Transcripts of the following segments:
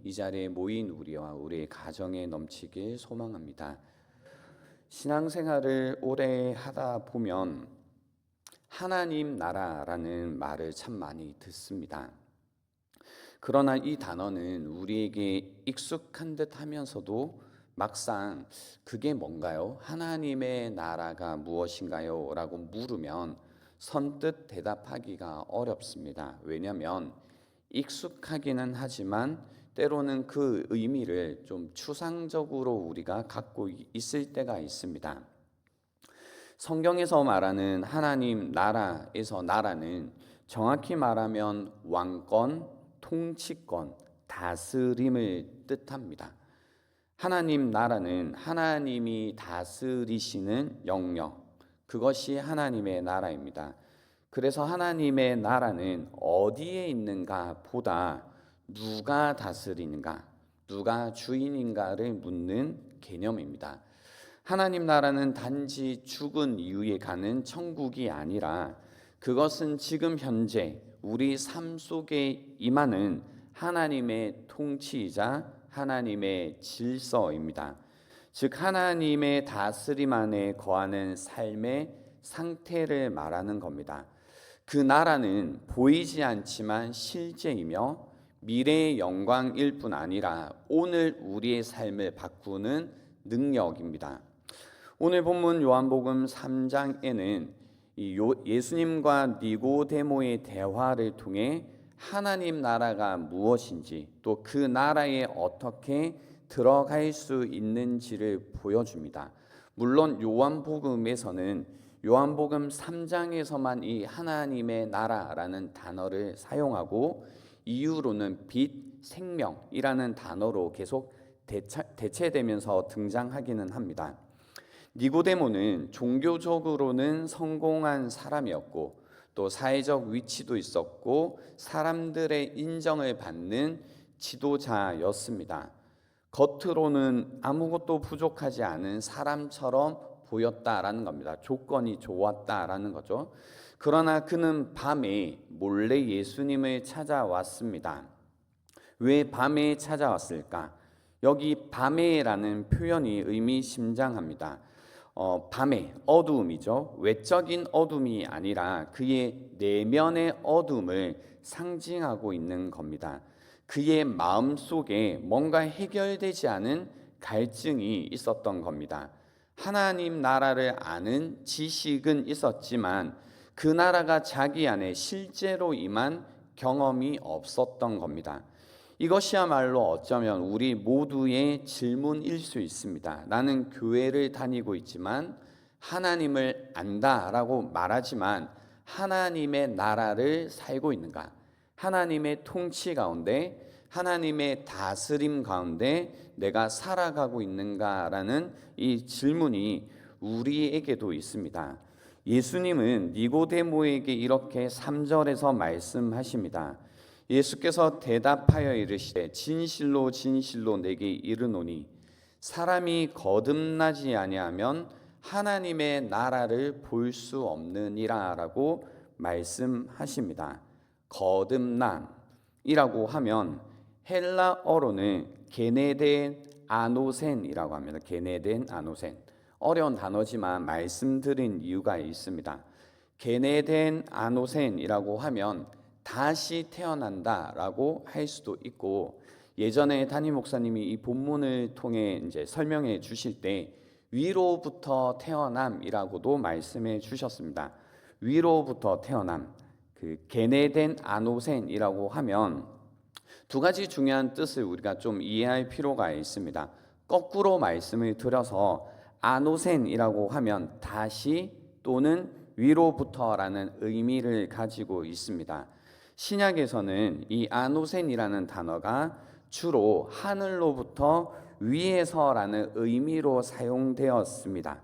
이 자리에 모인 우리와 우리의 가정에 넘치길 소망합니다. 신앙생활을 오래 하다 보면 하나님 나라라는 말을 참 많이 듣습니다. 그러나 이 단어는 우리에게 익숙한 듯 하면서도 막상 그게 뭔가요? 하나님의 나라가 무엇인가요? 라고 물으면 선뜻 대답하기가 어렵습니다. 왜냐하면 익숙하기는 하지만 때로는 그 의미를 좀 추상적으로 우리가 갖고 있을 때가 있습니다. 성경에서 말하는 하나님 나라에서 나라는 정확히 말하면 왕권, 통치권, 다스림을 뜻합니다. 하나님 나라는 하나님이 다스리시는 영역, 그것이 하나님의 나라입니다. 그래서 하나님의 나라는 어디에 있는가 보다 누가 다스리는가, 누가 주인인가를 묻는 개념입니다. 하나님 나라는 단지 죽은 이후에 가는 천국이 아니라 그것은 지금 현재 우리 삶 속에 임하는 하나님의 통치이자 하나님의 질서입니다. 즉 하나님의 다스림 안에 거하는 삶의 상태를 말하는 겁니다. 그 나라는 보이지 않지만 실제이며 미래의 영광일 뿐 아니라 오늘 우리의 삶을 바꾸는 능력입니다. 오늘 본문 요한복음 3장에는 예수님과 니고데모의 대화를 통해 하나님 나라가 무엇인지 또 그 나라에 어떻게 들어갈 수 있는지를 보여줍니다. 물론 요한복음에서는 요한복음 3장에서만 이 하나님의 나라라는 단어를 사용하고 이후로는 빛, 생명이라는 단어로 계속 대체되면서 등장하기는 합니다. 니고데모는 종교적으로는 성공한 사람이었고 또 사회적 위치도 있었고 사람들의 인정을 받는 지도자였습니다. 겉으로는 아무것도 부족하지 않은 사람처럼 보였다라는 겁니다. 조건이 좋았다라는 거죠. 그러나 그는 밤에 몰래 예수님을 찾아왔습니다. 왜 밤에 찾아왔을까? 여기 밤에라는 표현이 의미심장합니다. 밤의 어두움이죠. 외적인 어둠이 아니라 그의 내면의 어둠을 상징하고 있는 겁니다. 그의 마음 속에 뭔가 해결되지 않은 갈증이 있었던 겁니다. 하나님 나라를 아는 지식은 있었지만 그 나라가 자기 안에 실제로 임한 경험이 없었던 겁니다. 이것이야말로 어쩌면 우리 모두의 질문일 수 있습니다. 나는 교회를 다니고 있지만 하나님을 안다라고 말하지만 하나님의 나라를 살고 있는가? 하나님의 통치 가운데, 하나님의 다스림 가운데 내가 살아가고 있는가라는 이 질문이 우리에게도 있습니다. 예수님은 니고데모에게 이렇게 3절에서 말씀하십니다. 예수께서 대답하여 이르시되 진실로 진실로 내게 이르노니 사람이 거듭나지 아니하면 하나님의 나라를 볼 수 없느니라 라고 말씀하십니다. 거듭남이라고 하면 헬라어로는 게네덴 아노센이라고 합니다. 게네덴 아노센. 어려운 단어지만 말씀드린 이유가 있습니다. 게네덴 아노센이라고 하면 다시 태어난다라고 할 수도 있고, 예전에 담임 목사님이 이 본문을 통해 이제 설명해 주실 때 위로부터 태어남이라고도 말씀해 주셨습니다. 위로부터 태어남, 그 게네덴 아노센이라고 하면 두 가지 중요한 뜻을 우리가 좀 이해할 필요가 있습니다. 거꾸로 말씀을 드려서 아노센이라고 하면 다시 또는 위로부터라는 의미를 가지고 있습니다. 신약에서는 이 아노센이라는 단어가 주로 하늘로부터 위에서라는 의미로 사용되었습니다.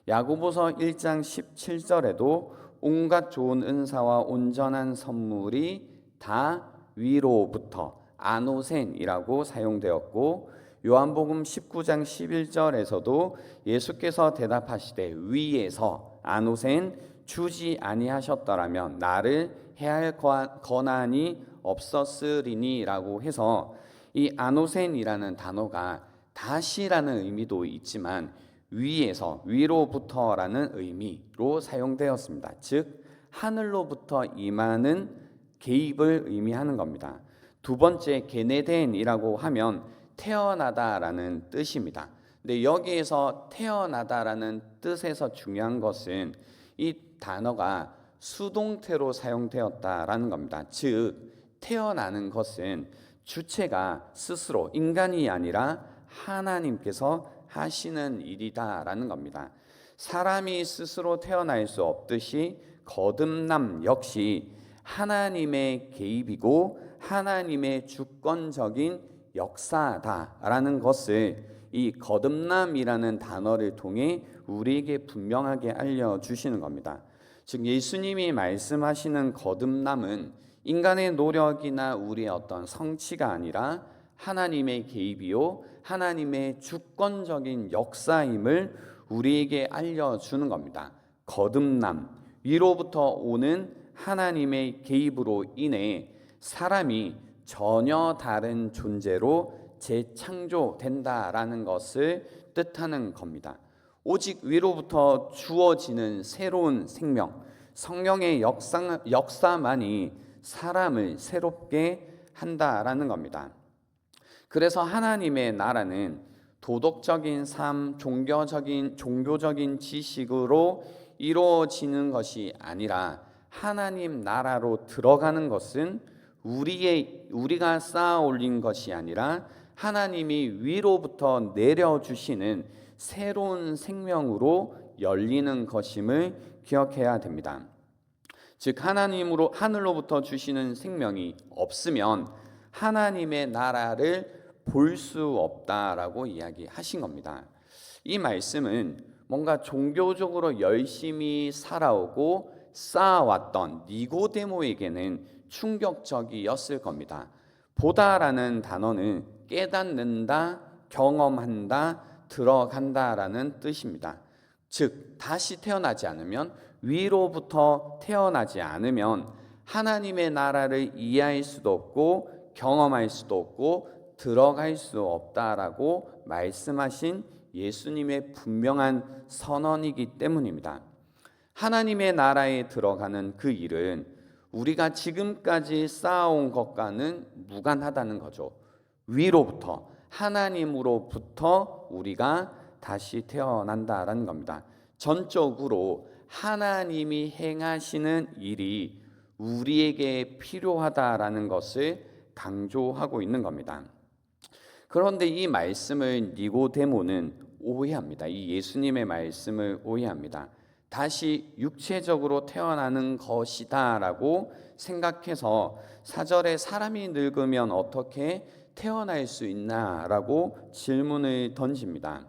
야고보서 1장 17절에도 온갖 좋은 은사와 온전한 선물이 다 위로부터 아노센이라고 사용되었고, 요한복음 19장 11절에서도 예수께서 대답하시되 위에서 아노센 주지 아니하셨더라면 나를 해할 권한이 없었으리니 라고 해서 이 아노센이라는 단어가 다시라는 의미도 있지만 위에서, 위로부터라는 의미로 사용되었습니다. 즉 하늘로부터 임하는 개입을 의미하는 겁니다. 두 번째 게네덴이라고 하면 태어나다라는 뜻입니다. 근데 여기에서 태어나다라는 뜻에서 중요한 것은 이 단어가 수동태로 사용되었다라는 겁니다. 즉 태어나는 것은 주체가 스스로 인간이 아니라 하나님께서 하시는 일이다라는 겁니다. 사람이 스스로 태어날 수 없듯이 거듭남 역시 하나님의 개입이고 하나님의 주권적인 역사다라는 것을 이 거듭남이라는 단어를 통해 우리에게 분명하게 알려주시는 겁니다. 즉 예수님이 말씀하시는 거듭남은 인간의 노력이나 우리의 어떤 성취가 아니라 하나님의 개입이요 하나님의 주권적인 역사임을 우리에게 알려주는 겁니다. 거듭남, 위로부터 오는 하나님의 개입으로 인해 사람이 전혀 다른 존재로 재창조된다라는 것을 뜻하는 겁니다. 오직 위로부터 주어지는 새로운 생명, 성령의 역사만이 사람을 새롭게 한다라는 겁니다. 그래서 하나님의 나라는 도덕적인 삶, 종교적인 지식으로 이루어지는 것이 아니라 하나님 나라로 들어가는 것은 우리가 쌓아 올린 것이 아니라 하나님이 위로부터 내려주시는 새로운 생명으로 열리는 것임을 기억해야 됩니다. 즉 하늘로부터 주시는 생명이 없으면 하나님의 나라를 볼 수 없다라고 이야기하신 겁니다. 이 말씀은 뭔가 종교적으로 열심히 살아오고 쌓아왔던 니고데모에게는 충격적이었을 겁니다. 보다라는 단어는 깨닫는다, 경험한다, 들어간다라는 뜻입니다. 즉 다시 태어나지 않으면, 위로부터 태어나지 않으면 하나님의 나라를 이해할 수도 없고 경험할 수도 없고 들어갈 수 없다라고 말씀하신 예수님의 분명한 선언이기 때문입니다. 하나님의 나라에 들어가는 그 일은 우리가 지금까지 쌓아온 것과는 무관하다는 거죠. 위로부터, 하나님으로부터 우리가 다시 태어난다라는 겁니다. 전적으로 하나님이 행하시는 일이 우리에게 필요하다라는 것을 강조하고 있는 겁니다. 그런데 이 말씀을 니고데모는 오해합니다. 이 예수님의 말씀을 오해합니다. 다시 육체적으로 태어나는 것이다 라고 생각해서 4절에 사람이 늙으면 어떻게 태어날 수 있나 라고 질문을 던집니다.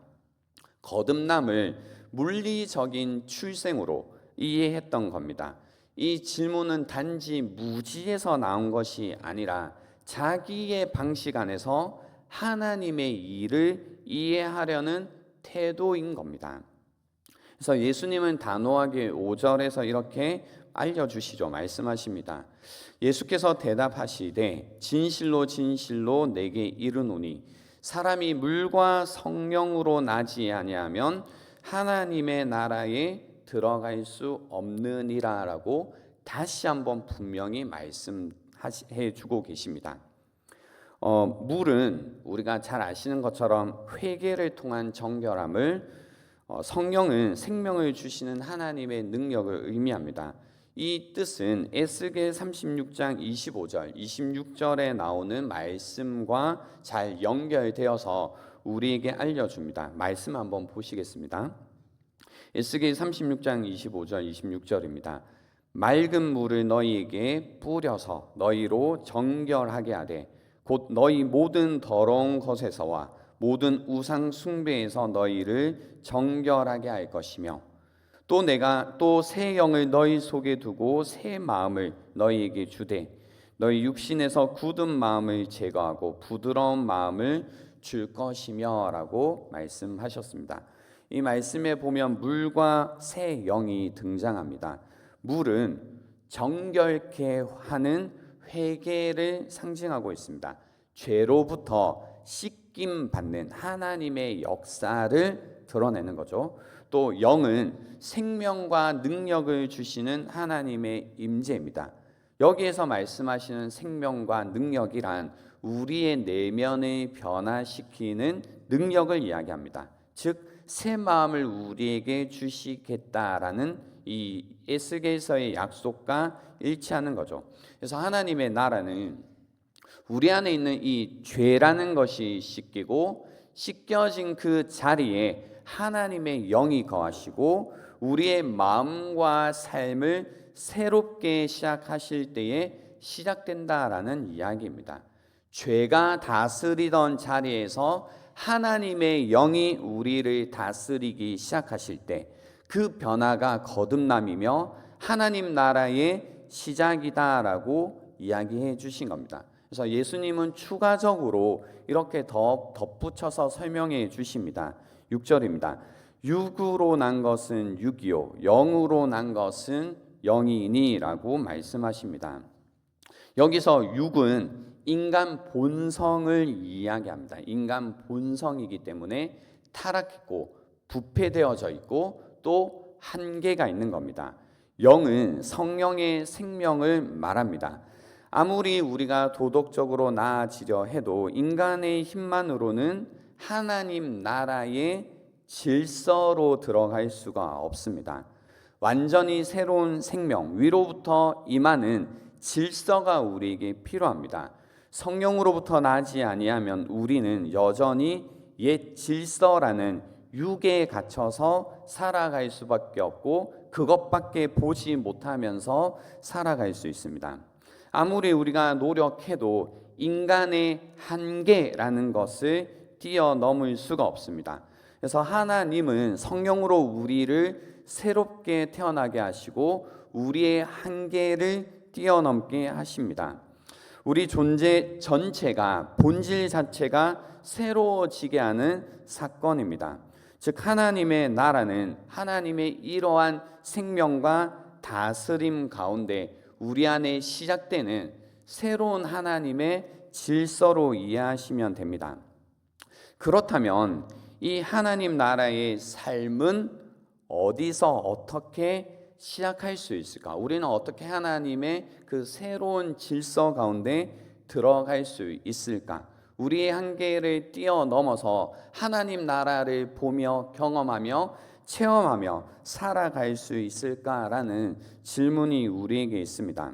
거듭남을 물리적인 출생으로 이해했던 겁니다. 이 질문은 단지 무지에서 나온 것이 아니라 자기의 방식 안에서 하나님의 일을 이해하려는 태도인 겁니다. 그래서 예수님은 단호하게 5절에서 이렇게 알려주시죠. 말씀하십니다. 예수께서 대답하시되 진실로 진실로 내게 이르노니 사람이 물과 성령으로 나지 아니하면 하나님의 나라에 들어갈 수 없느니라 라고 다시 한번 분명히 말씀해 주고 계십니다. 물은 우리가 잘 아시는 것처럼 회개를 통한 정결함을, 성령은 생명을 주시는 하나님의 능력을 의미합니다. 이 뜻은 에스겔 36장 25절, 26절에 나오는 말씀과 잘 연결되어서 우리에게 알려줍니다. 말씀 한번 보시겠습니다. 에스겔 36장 25절, 26절입니다. 맑은 물을 너희에게 뿌려서 너희로 정결하게 하되 곧 너희 모든 더러운 것에서와 모든 우상 숭배에서 너희를 정결하게 할 것이며 또 내가 또 새 영을 너희 속에 두고 새 마음을 너희에게 주되 너희 육신에서 굳은 마음을 제거하고 부드러운 마음을 줄 것이며 라고 말씀하셨습니다. 이 말씀에 보면 물과 새 영이 등장합니다. 물은 정결케 하는 회개를 상징하고 있습니다. 죄로부터 씻김 받는 하나님의 역사를 드러내는 거죠. 또 영은 생명과 능력을 주시는 하나님의 임재입니다. 여기에서 말씀하시는 생명과 능력이란 우리의 내면을 변화시키는 능력을 이야기합니다. 즉 새 마음을 우리에게 주시겠다라는 이 에스겔서의 약속과 일치하는 거죠. 그래서 하나님의 나라는 우리 안에 있는 이 죄라는 것이 씻기고, 씻겨진 그 자리에 하나님의 영이 거하시고 우리의 마음과 삶을 새롭게 시작하실 때에 시작된다라는 이야기입니다. 죄가 다스리던 자리에서 하나님의 영이 우리를 다스리기 시작하실 때 그 변화가 거듭남이며 하나님 나라의 시작이다라고 이야기해 주신 겁니다. 그래서 예수님은 추가적으로 이렇게 더 덧붙여서 설명해 주십니다. 6절입니다. 육으로 난 것은 육이요 영으로 난 것은 영이니라고 말씀하십니다. 여기서 육은 인간 본성을 이야기합니다. 인간 본성이기 때문에 타락했고 부패되어져 있고 또 한계가 있는 겁니다. 영은 성령의 생명을 말합니다. 아무리 우리가 도덕적으로 나아지려 해도 인간의 힘만으로는 하나님 나라의 질서로 들어갈 수가 없습니다. 완전히 새로운 생명, 위로부터 임하는 질서가 우리에게 필요합니다. 성령으로부터 나지 아니하면 우리는 여전히 옛 질서라는 육에 갇혀서 살아갈 수밖에 없고 그것밖에 보지 못하면서 살아갈 수 있습니다. 아무리 우리가 노력해도 인간의 한계라는 것을 뛰어넘을 수가 없습니다. 그래서 하나님은 성령으로 우리를 새롭게 태어나게 하시고 우리의 한계를 뛰어넘게 하십니다. 우리 존재 전체가, 본질 자체가 새로워지게 하는 사건입니다. 즉 하나님의 나라는 하나님의 이러한 생명과 다스림 가운데 우리 안에 시작되는 새로운 하나님의 질서로 이해하시면 됩니다. 그렇다면 이 하나님 나라의 삶은 어디서 어떻게 시작할 수 있을까? 우리는 어떻게 하나님의 그 새로운 질서 가운데 들어갈 수 있을까? 우리의 한계를 뛰어넘어서 하나님 나라를 보며 경험하며 체험하며 살아갈 수 있을까라는 질문이 우리에게 있습니다.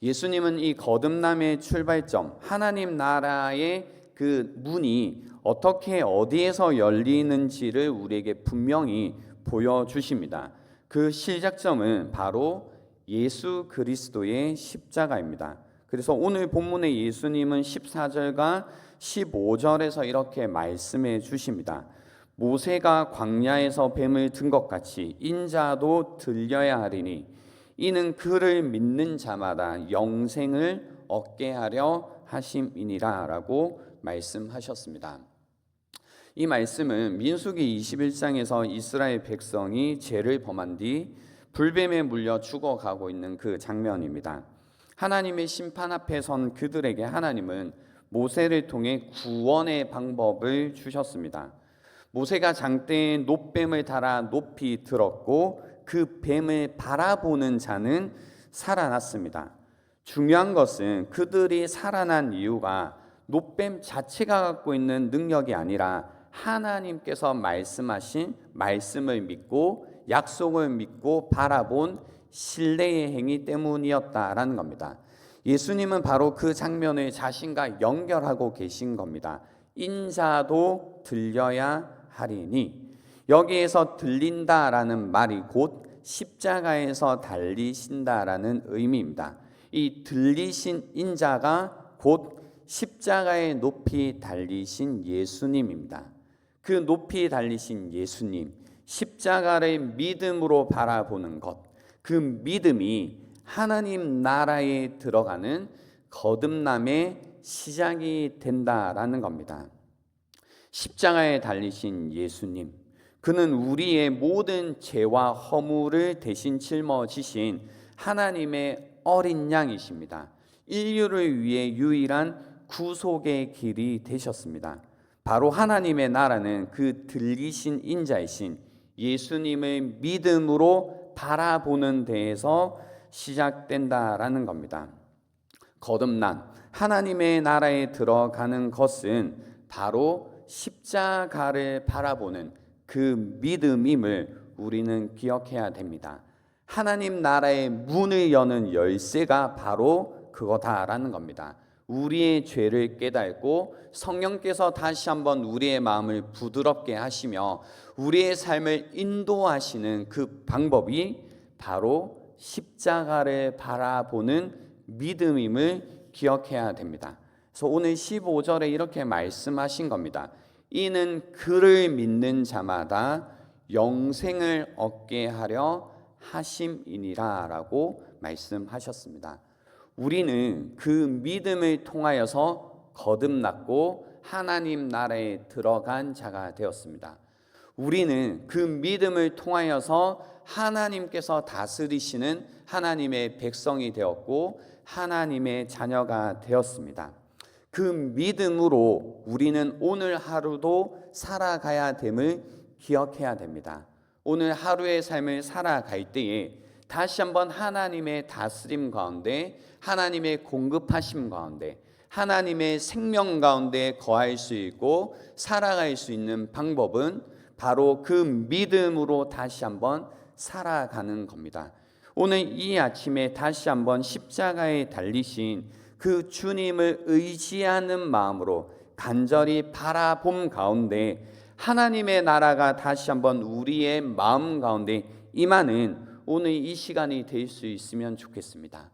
예수님은 이 거듭남의 출발점, 하나님 나라의 그 문이 어떻게 어디에서 열리는지를 우리에게 분명히 보여주십니다. 그 시작점은 바로 예수 그리스도의 십자가입니다. 그래서 오늘 본문의 예수님은 14절과 15절에서 이렇게 말씀해 주십니다. 모세가 광야에서 뱀을 든 것 같이 인자도 들려야 하리니 이는 그를 믿는 자마다 영생을 얻게 하려 하심이니라 라고 말씀하셨습니다. 이 말씀은 민수기 21장에서 이스라엘 백성이 죄를 범한 뒤 불뱀에 물려 죽어가고 있는 그 장면입니다. 하나님의 심판 앞에 선 그들에게 하나님은 모세를 통해 구원의 방법을 주셨습니다. 모세가 장대에 놋뱀을 달아 높이 들었고 그 뱀을 바라보는 자는 살아났습니다. 중요한 것은 그들이 살아난 이유가 놋뱀 자체가 갖고 있는 능력이 아니라 하나님께서 말씀하신 말씀을 믿고 약속을 믿고 바라본 신뢰의 행위 때문이었다라는 겁니다. 예수님은 바로 그 장면을 자신과 연결하고 계신 겁니다. 인자도 들려야 하리니, 여기에서 들린다라는 말이 곧 십자가에서 달리신다라는 의미입니다. 이 들리신 인자가 곧 십자가에 높이 달리신 예수님입니다. 그 높이 달리신 예수님, 십자가를 믿음으로 바라보는 것, 그 믿음이 하나님 나라에 들어가는 거듭남의 시작이 된다라는 겁니다. 십자가에 달리신 예수님, 그는 우리의 모든 죄와 허물을 대신 짊어지신 하나님의 어린 양이십니다. 인류를 위해 유일한 구속의 길이 되셨습니다. 바로 하나님의 나라는 그 들리신 인자이신 예수님을 믿음으로 바라보는 데에서 시작된다라는 겁니다. 거듭남, 하나님의 나라에 들어가는 것은 바로 십자가를 바라보는 그 믿음임을 우리는 기억해야 됩니다. 하나님 나라의 문을 여는 열쇠가 바로 그거다라는 겁니다. 우리의 죄를 깨닫고 성령께서 다시 한번 우리의 마음을 부드럽게 하시며 우리의 삶을 인도하시는 그 방법이 바로 십자가를 바라보는 믿음임을 기억해야 됩니다. 그래서 오늘 15절에 이렇게 말씀하신 겁니다. 이는 그를 믿는 자마다 영생을 얻게 하려 하심이니라 라고 말씀하셨습니다. 우리는 그 믿음을 통하여서 거듭났고 하나님 나라에 들어간 자가 되었습니다. 우리는 그 믿음을 통하여서 하나님께서 다스리시는 하나님의 백성이 되었고 하나님의 자녀가 되었습니다. 그 믿음으로 우리는 오늘 하루도 살아가야 됨을 기억해야 됩니다. 오늘 하루의 삶을 살아갈 때에 다시 한번 하나님의 다스림 가운데, 하나님의 공급하심 가운데, 하나님의 생명 가운데 거할 수 있고 살아갈 수 있는 방법은 바로 그 믿음으로 다시 한번 살아가는 겁니다. 오늘 이 아침에 다시 한번 십자가에 달리신 그 주님을 의지하는 마음으로 간절히 바라봄 가운데 하나님의 나라가 다시 한번 우리의 마음 가운데 임하는 오늘 이 시간이 될 수 있으면 좋겠습니다.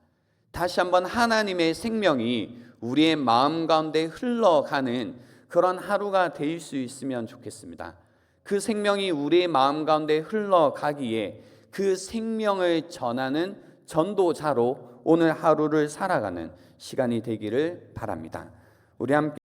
다시 한번 하나님의 생명이 우리의 마음 가운데 흘러가는 그런 하루가 될 수 있으면 좋겠습니다. 그 생명이 우리의 마음 가운데 흘러가기에 그 생명을 전하는 전도자로 오늘 하루를 살아가는 시간이 되기를 바랍니다. 우리 함께